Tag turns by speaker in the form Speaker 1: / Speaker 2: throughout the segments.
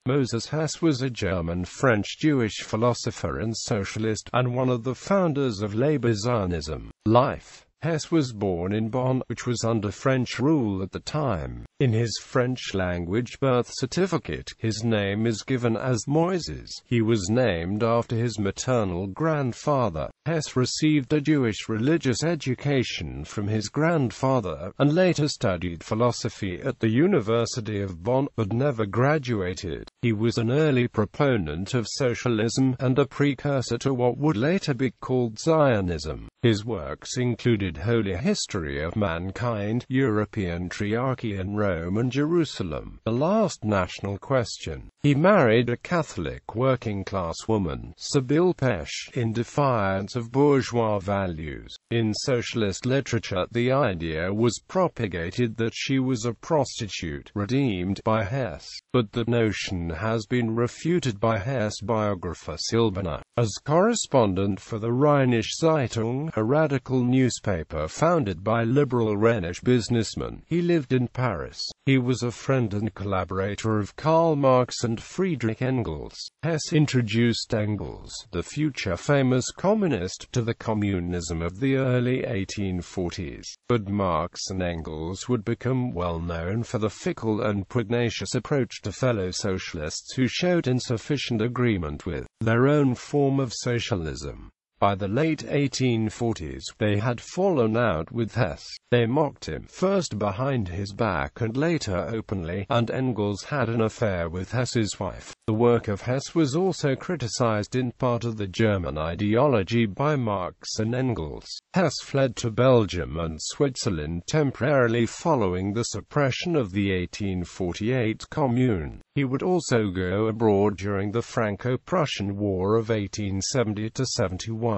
Speaker 1: Moses Hess was a German-French Jewish philosopher and socialist, and one of the founders of Labor Zionism. Life. Hess was born in Bonn, which was under French rule at the time. In his French-language birth certificate, his name is given as Moises. He was named after his maternal grandfather. Hess received a Jewish religious education from his grandfather, and later studied philosophy at the University of Bonn, but never graduated. He was an early proponent of socialism, and a precursor to what would later be called Zionism. His works included Holy History of Mankind, European Triarchy in Rome and Jerusalem, The Last National Question. He married a Catholic working-class woman, Sibylle Pesch, in defiance of bourgeois values. In socialist literature, the idea was propagated that she was a prostitute, redeemed by Hess, but the notion has been refuted by Hess biographer Silberner. As correspondent for the Rheinische Zeitung, a radical newspaper founded by liberal Rhenish businessmen, he lived in Paris. He was a friend and collaborator of Karl Marx and Friedrich Engels. Hess introduced Engels, the future famous communist, to the communism of the early 1840s. But Marx and Engels would become well known for the fickle and pugnacious approach to fellow socialists who showed insufficient agreement with their own form of socialism. By the late 1840s, they had fallen out with Hess. They mocked him, first behind his back and later openly, and Engels had an affair with Hess's wife. The work of Hess was also criticized in part of the German ideology by Marx and Engels. Hess fled to Belgium and Switzerland temporarily following the suppression of the 1848 Commune. He would also go abroad during the Franco-Prussian War of 1870–71.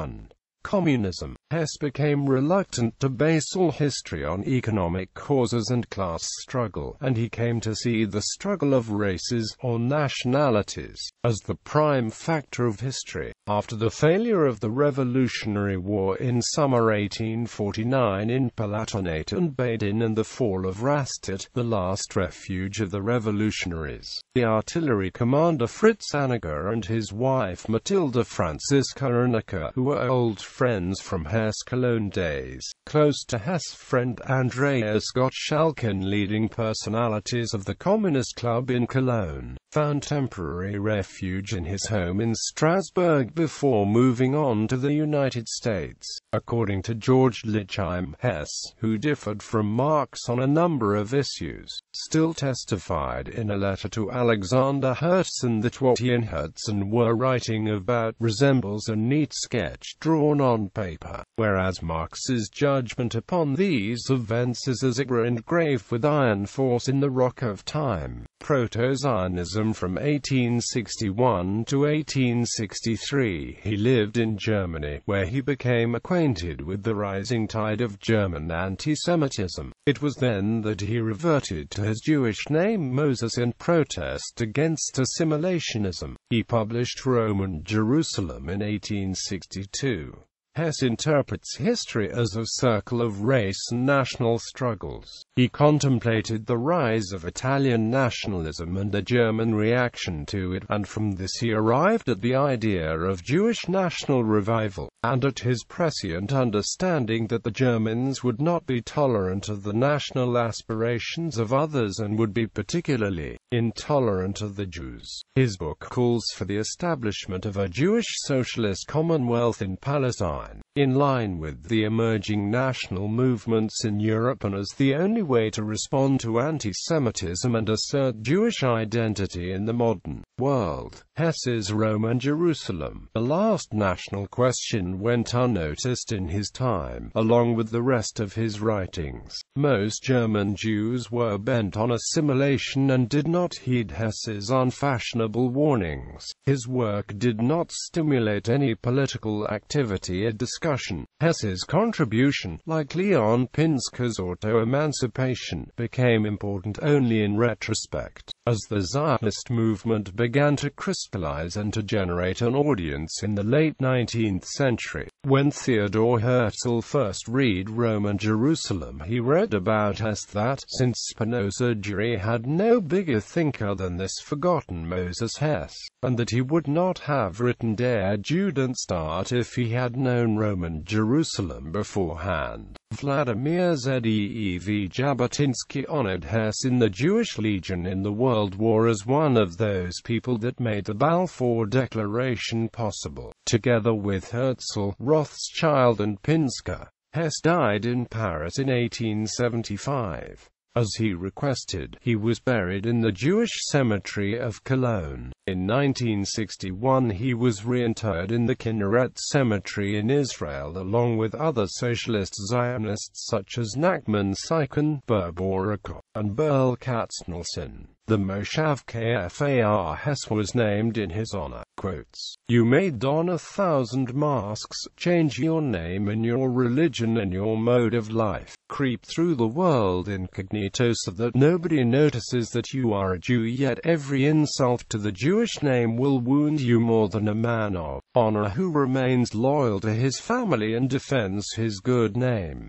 Speaker 1: Communism. Hess became reluctant to base all history on economic causes and class struggle, and he came to see the struggle of races, or nationalities, as the prime factor of history. After the failure of the Revolutionary War in summer 1849 in Palatinate and Baden and the fall of Rastatt, the last refuge of the revolutionaries, the artillery commander Fritz Anneger and his wife Matilda Franziska Ernecker, who were old friends from Hess Cologne days, close to Hess friend Andreas Gottschalk and leading personalities of the Communist Club in Cologne, found temporary refuge in his home in Strasbourg before moving on to the United States. According to George Lichheim, Hess, who differed from Marx on a number of issues, still testified in a letter to Alexander Herzen that what he and Herzen were writing about resembles a neat sketch drawn on paper, whereas Marx's judgment upon these events is as it were engraved with iron force in the rock of time. Proto-Zionism from 1861 to 1863. He lived in Germany, where he became acquainted with the rising tide of German anti-Semitism. It was then that he reverted to his Jewish name Moses in protest against assimilationism. He published Rome and Jerusalem in 1862. Hess interprets history as a circle of race and national struggles. He contemplated the rise of Italian nationalism and the German reaction to it, and from this he arrived at the idea of Jewish national revival, and at his prescient understanding that the Germans would not be tolerant of the national aspirations of others and would be particularly intolerant of the Jews. His book calls for the establishment of a Jewish socialist commonwealth in Palestine, in line with the emerging national movements in Europe and as the only way to respond to anti-Semitism and assert Jewish identity in the modern world. Hess's Rome and Jerusalem, The Last National Question, went unnoticed in his time, along with the rest of his writings. Most German Jews were bent on assimilation and did not heed Hess's unfashionable warnings. His work did not stimulate any political activity or discussion. Hess's contribution, like Leon Pinsker's auto-emancipation, became important only in retrospect, as the Zionist movement began to crystallize and to generate an audience in the late 19th century. When Theodor Herzl first read Roman Jerusalem, he read about Hess that, since Spinoza jury had no bigger thinker than this forgotten Moses Hess, and that he would not have written Der Judenstaat if he had known Roman Jerusalem beforehand. Vladimir Zeev Jabotinsky honored Hess in the Jewish Legion in the World War as one of those people that made the Balfour Declaration possible. Together with Herzl, Rothschild and Pinsker, Hess died in Paris in 1875. As he requested, he was buried in the Jewish cemetery of Cologne. In 1961 he was reinterred in the Kinneret Cemetery in Israel along with other socialist Zionists such as Nachman Saikin, Berborikov, and Berl Katznelson. The Moshav Kfar Hess was named in his honor. Quotes, "You may don 1,000 masks, change your name and your religion and your mode of life, creep through the world incognito so that nobody notices that you are a Jew, yet every insult to the Jewish name will wound you more than a man of honor who remains loyal to his family and defends his good name."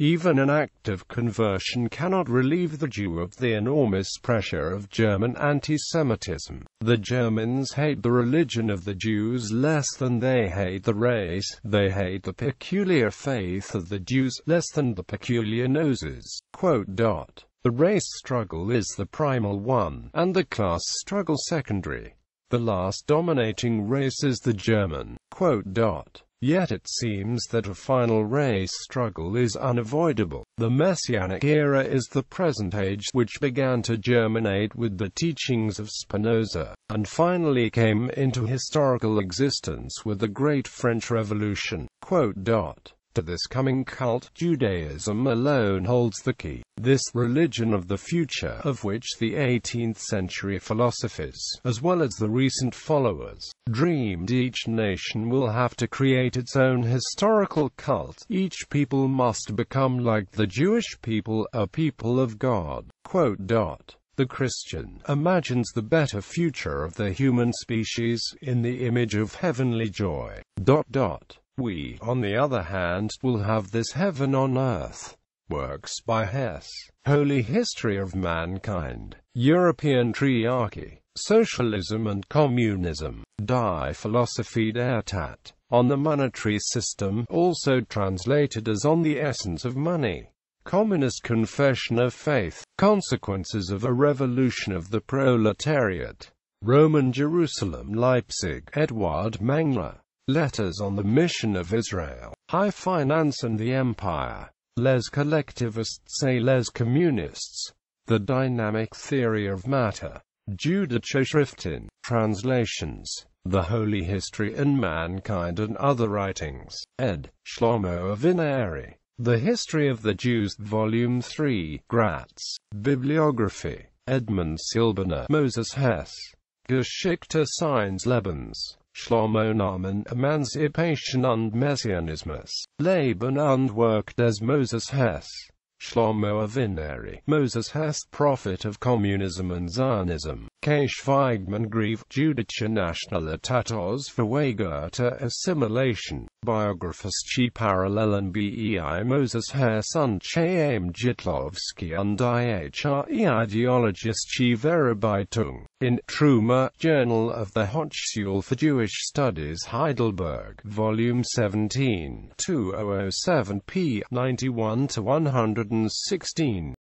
Speaker 1: Even an act of conversion cannot relieve the Jew of the enormous pressure of German anti-Semitism. The Germans hate the religion of the Jews less than they hate the race. They hate the peculiar faith of the Jews less than the peculiar noses. The race struggle is the primal one, and the class struggle secondary. The last dominating race is the German. Yet it seems that a final race struggle is unavoidable. The Messianic era is the present age, which began to germinate with the teachings of Spinoza, and finally came into historical existence with the Great French Revolution. To this coming cult, Judaism alone holds the key. This religion of the future, of which the 18th-century philosophers, as well as the recent followers, dreamed each nation will have to create its own historical cult. Each people must become like the Jewish people, a people of God. The Christian imagines the better future of the human species in the image of heavenly joy. We, on the other hand, will have this heaven on earth. Works by Hess. Holy History of Mankind. European Triarchy. Socialism and Communism. Die Philosophie der Tat. On the Monetary System, also translated as On the Essence of Money. Communist Confession of Faith. Consequences of a Revolution of the Proletariat. Roman Jerusalem, Leipzig. Edward Mangler. Letters on the Mission of Israel. High Finance and the Empire. Les Collectivists et les Communists. The Dynamic Theory of Matter. Jüdische Schriften. Translations. The Holy History and Mankind and Other Writings. Ed. Shlomo Avineri. The History of the Jews. Volume 3. Graz. Bibliography. Edmund Silberner. Moses Hess. Geschichte seines Lebens. Shlomo Naaman. Emancipation und Messianismus. Leben und Werk des Moses Hess. Shlomo Avineri. Moses Hess. Prophet of Communism and Zionism. K. Schweigman Grieve. Jüdische Nationalität aus verweigerter Assimilation. Biographische Parallelen bei Moses Hess und Chaim Jitlowski und ihre ideologische Verarbeitung. In Truma, Journal of the Hochschule für Jewish Studies Heidelberg, Volume 17, 2007 p. 91-116.